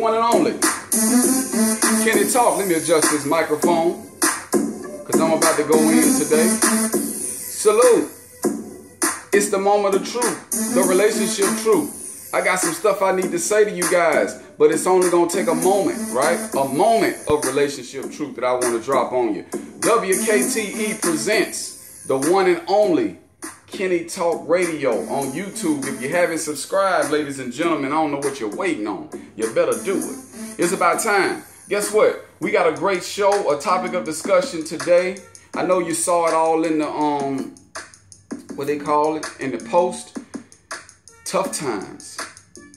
one and only Kenny Talk. Let me adjust this microphone because I'm about to go in today. Salute. It's the moment of truth, the relationship truth. I got some stuff I need to say to you guys, but it's only going to take a moment, right? A moment of relationship truth that I want to drop on you. WKTE presents the one and only Kenny Talk Radio on YouTube. If you haven't subscribed, ladies and gentlemen, I don't know what you're waiting on. You better do it. It's about time. Guess what? We got a great show, a topic of discussion today. I know you saw it all in the, what they call it, in the post. Tough times.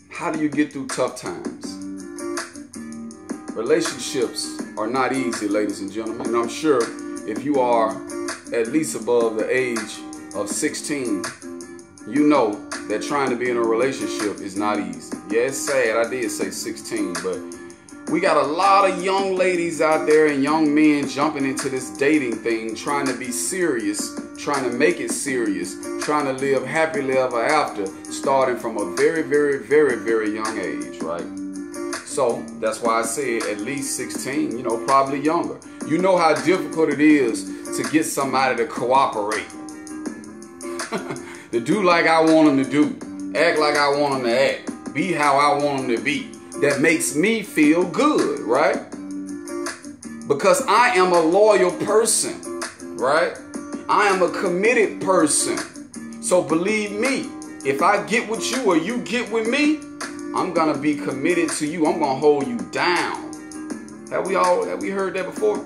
How do you get through tough times? Relationships are not easy, ladies and gentlemen. And I'm sure if you are at least above the age of 16, you know that trying to be in a relationship is not easy. Yeah, it's sad. I did say 16, but we got a lot of young ladies out there and young men jumping into this dating thing, trying to be serious, trying to make it serious, trying to live happily ever after, starting from a very, very, very, very young age, right? So that's why I said at least 16, you know, probably younger. You know how difficult it is to get somebody to cooperate. To do like I want them to do, act like I want them to act, be how I want them to be. That makes me feel good, right? Because I am a loyal person, right? I am a committed person. So believe me, if I get with you or you get with me, I'm gonna be committed to you. I'm gonna hold you down. Have we heard that before?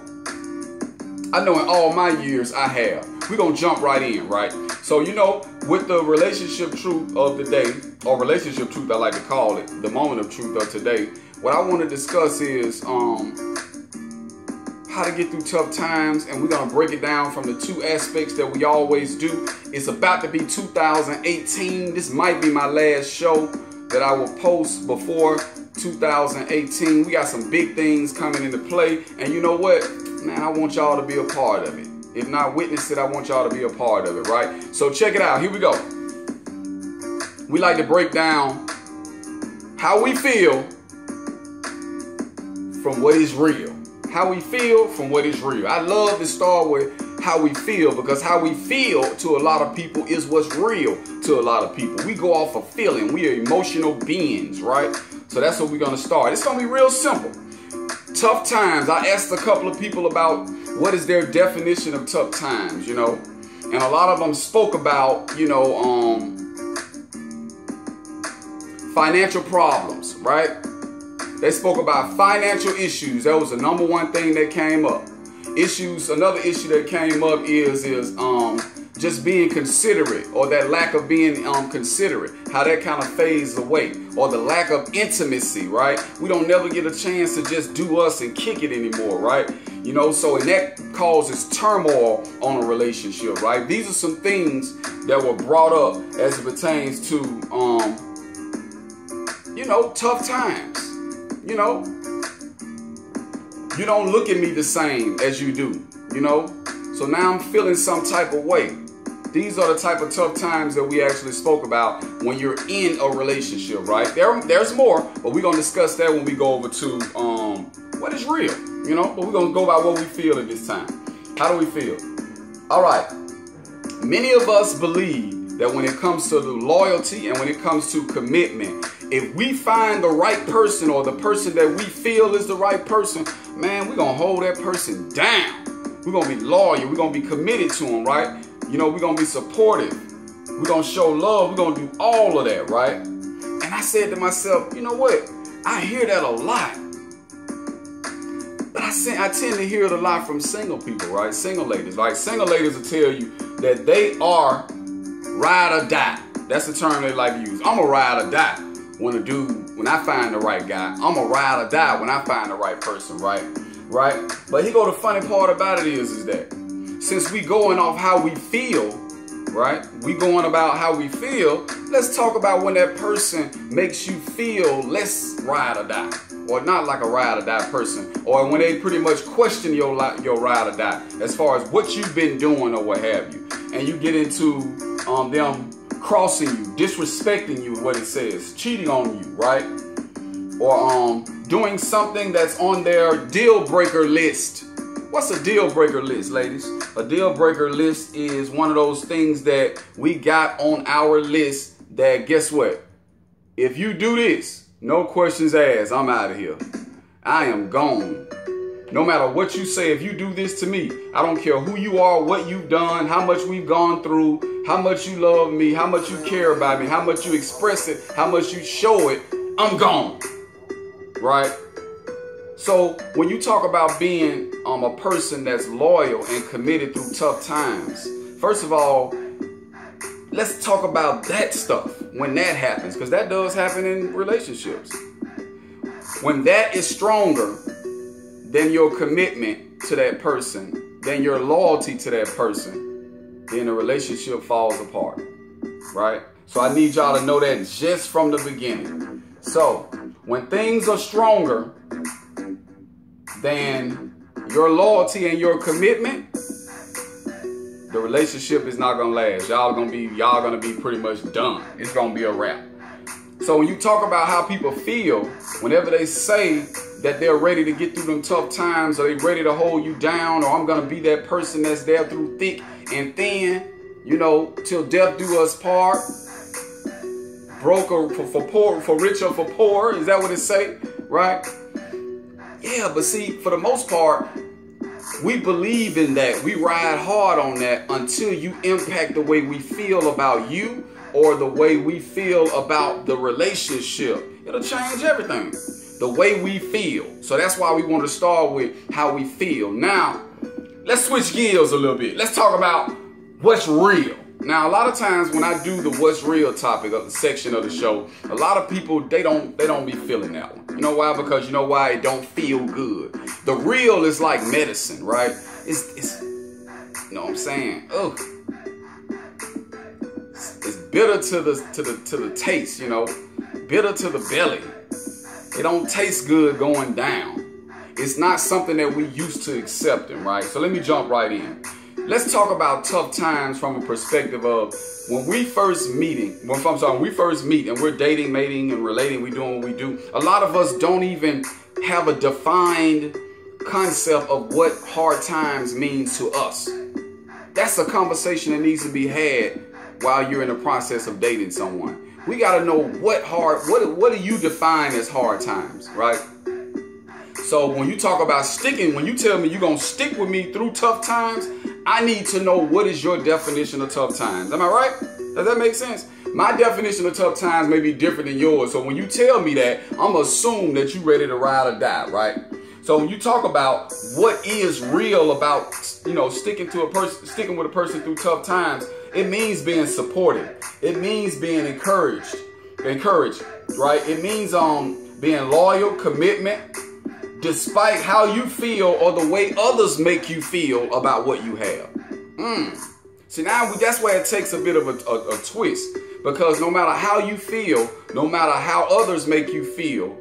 I know in all my years I have. We're gonna jump right in, right? So, you know, with the relationship truth of the day, or relationship truth I like to call it, the moment of truth of today, what I want to discuss is how to get through tough times, and we're going to break it down from the two aspects that we always do. It's about to be 2018. This might be my last show that I will post before 2018. We got some big things coming into play, and you know what? Man, I want y'all to be a part of it. If not witness it, I want y'all to be a part of it, right? So check it out. Here we go. We like to break down how we feel from what is real. How we feel from what is real. I love to start with how we feel, because how we feel to a lot of people is what's real to a lot of people. We go off of feeling. We are emotional beings, right? So that's what we're going to start. It's going to be real simple. Tough times. I asked a couple of people about what is their definition of tough times, you know, and a lot of them spoke about, you know, financial problems, right? They spoke about financial issues. That was the number one thing that came up. Issues, another issue that came up is just being considerate, or that lack of being considerate, how that kind of fades away, or the lack of intimacy, right? We don't never get a chance to just do us and kick it anymore, right? You know, so and that causes turmoil on a relationship, right? These are some things that were brought up as it pertains to, you know, tough times. You know, you don't look at me the same as you do, you know? So now I'm feeling some type of way. These are the type of tough times that we actually spoke about when you're in a relationship, right? There's more, but we're going to discuss that when we go over to what is real, you know? But we're going to go by what we feel at this time. How do we feel? All right. Many of us believe that when it comes to the loyalty and when it comes to commitment, if we find the right person, or the person that we feel is the right person, man, we're going to hold that person down. We're going to be loyal. We're going to be committed to them, right? You know, we're going to be supportive. We're going to show love. We're going to do all of that, right? And I said to myself, you know what? I hear that a lot. But I tend to hear it a lot from single people, right? Single ladies. Like, single ladies will tell you that they are ride or die. That's the term they like to use. I'm a ride or die. When I find the right guy, I'm a ride or die when I find the right person, right? Right? But here go the funny part about it is that since we going off how we feel, right? We going about how we feel. Let's talk about when that person makes you feel less ride or die, or not like a ride or die person, or when they pretty much question your ride or die as far as what you've been doing or what have you, and you get into them crossing you, disrespecting you, what it says, cheating on you, right? or doing something that's on their deal breaker list. What's a deal breaker list, ladies? A deal breaker list is one of those things that we got on our list that, guess what? If you do this, no questions asked, I'm out of here. I am gone. No matter what you say, if you do this to me, I don't care who you are, what you've done, how much we've gone through, how much you love me, how much you care about me, how much you express it, how much you show it, I'm gone. Right? So when you talk about being a person that's loyal and committed through tough times, first of all, let's talk about that stuff when that happens, because that does happen in relationships. When that is stronger than your commitment to that person, than your loyalty to that person, then the relationship falls apart, right? So I need y'all to know that just from the beginning. So when things are stronger than your loyalty and your commitment, the relationship is not gonna last. Y'all gonna be pretty much done. It's gonna be a wrap. So when you talk about how people feel whenever they say that they're ready to get through them tough times, or they're ready to hold you down, or I'm gonna be that person that's there through thick and thin, you know, till death do us part, broke or for poor, for rich or for poor, is that what it say, right? Yeah, but see, for the most part, we believe in that. We ride hard on that until you impact the way we feel about you or the way we feel about the relationship. It'll change everything. The way we feel. So that's why we want to start with how we feel. Now, let's switch gears a little bit. Let's talk about what's real. Now, a lot of times when I do the what's real topic of the section of the show, a lot of people, they don't be feeling that one. You know why? Because you know why? It don't feel good. The real is like medicine, right? It's you know what I'm saying? Ugh. It's bitter to the taste, you know, bitter to the belly. It don't taste good going down. It's not something that we used to accepting, right? So let me jump right in. Let's talk about tough times from a perspective of when we first meet and we're dating, mating, and relating, we doing what we do. A lot of us don't even have a defined concept of what hard times means to us. That's a conversation that needs to be had while you're in the process of dating someone. We got to know what do you define as hard times, right? So when you talk about sticking, when you tell me you're going to stick with me through tough times, I need to know what is your definition of tough times. Am I right? Does that make sense? My definition of tough times may be different than yours. So when you tell me that, I'm going to assume that you're ready to ride or die, right? So when you talk about what is real about, you know, sticking with a person through tough times, it means being supported. It means being encouraged, right? It means being loyal, commitment, despite how you feel or the way others make you feel about what you have. See, now that's where it takes a bit of a twist, because no matter how you feel, no matter how others make you feel,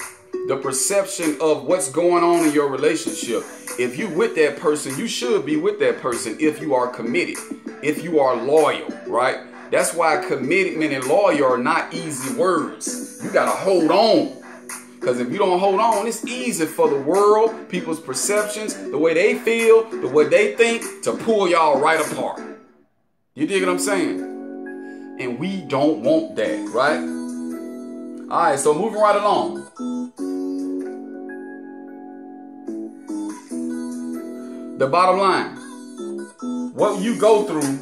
the perception of what's going on in your relationship, if you with that person, you should be with that person if you are committed, if you are loyal, right? That's why commitment and loyal are not easy words. You got to hold on. Because if you don't hold on, it's easy for the world, people's perceptions, the way they feel, the way they think, to pull y'all right apart. You dig what I'm saying? And we don't want that, right? All right, so moving right along. The bottom line, what you go through,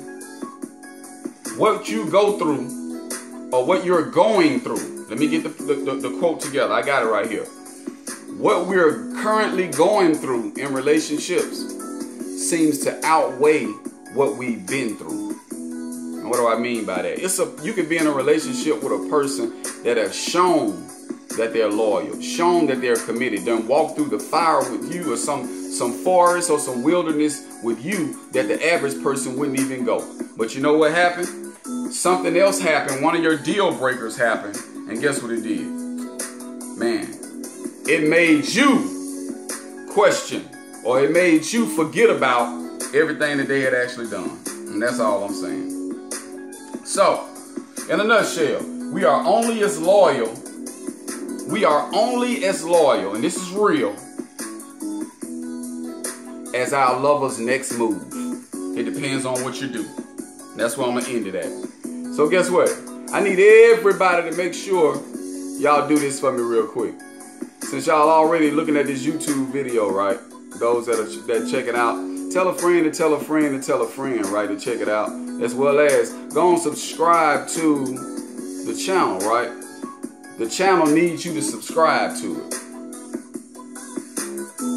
or what you're going through. Let me get the quote together. I got it right here. What we're currently going through in relationships seems to outweigh what we've been through. And what do I mean by that? You could be in a relationship with a person that has shown that they're loyal, shown that they're committed, done walk through the fire with you, or some forest or some wilderness with you that the average person wouldn't even go. But you know what happened? Something else happened. One of your deal breakers happened. And guess what it did? Man, it made you question, or it made you forget about everything that they had actually done. And that's all I'm saying. So, in a nutshell, we are only as loyal We are only as loyal, and this is real, as our lover's next move. It depends on what you do. That's where I'm going to end it at. So guess what? I need everybody to make sure y'all do this for me real quick. Since y'all already looking at this YouTube video, right? Those that check it out, tell a friend to tell a friend to tell a friend, right, to check it out. As well as go and subscribe to the channel, right? The channel needs you to subscribe to it.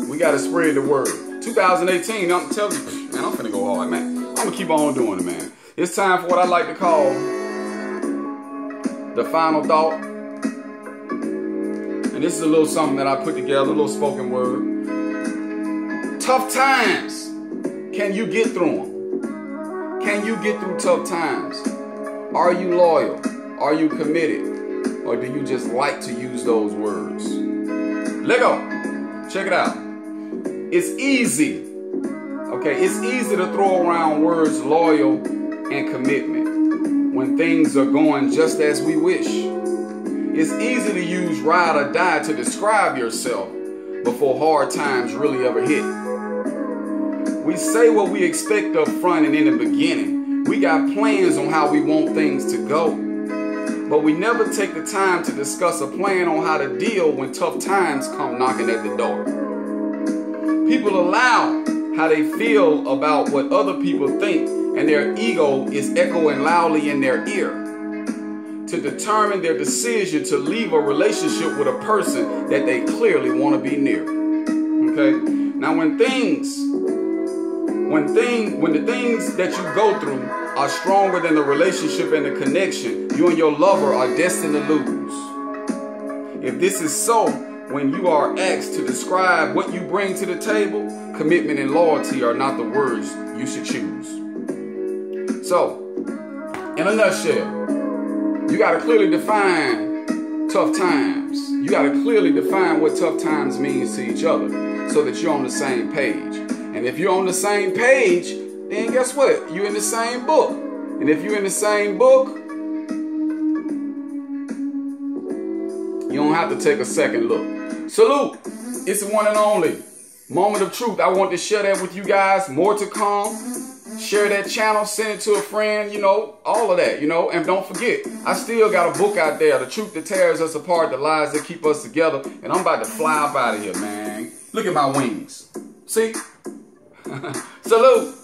We got to spread the word. 2018, I'm telling you, man, I'm finna go hard, man. I'm going to keep on doing it, man. It's time for what I like to call the final thought. And this is a little something that I put together, a little spoken word. Tough times. Can you get through them? Can you get through tough times? Are you loyal? Are you committed? Or do you just like to use those words? Let go. Check it out. It's easy. Okay, it's easy to throw around words loyal and commitment when things are going just as we wish. It's easy to use ride or die to describe yourself before hard times really ever hit. We say what we expect up front and in the beginning. We got plans on how we want things to go. But we never take the time to discuss a plan on how to deal when tough times come knocking at the door. People allow how they feel about what other people think, and their ego is echoing loudly in their ear to determine their decision to leave a relationship with a person that they clearly want to be near. Okay? Now when the things that you go through are stronger than the relationship and the connection, you and your lover are destined to lose. If this is so, when you are asked to describe what you bring to the table, commitment and loyalty are not the words you should choose. So, in a nutshell, you got to clearly define tough times. You got to clearly define what tough times means to each other so that you're on the same page. And if you're on the same page, then guess what? You're in the same book. And if you're in the same book, you don't have to take a second look. Salute. It's the one and only moment of truth. I want to share that with you guys. More to come. Share that channel, send it to a friend, you know, all of that, you know. And don't forget, I still got a book out there, The Truth That Tears Us Apart, The Lies That Keep Us Together. And I'm about to fly up out of here, man. Look at my wings. See? Salute.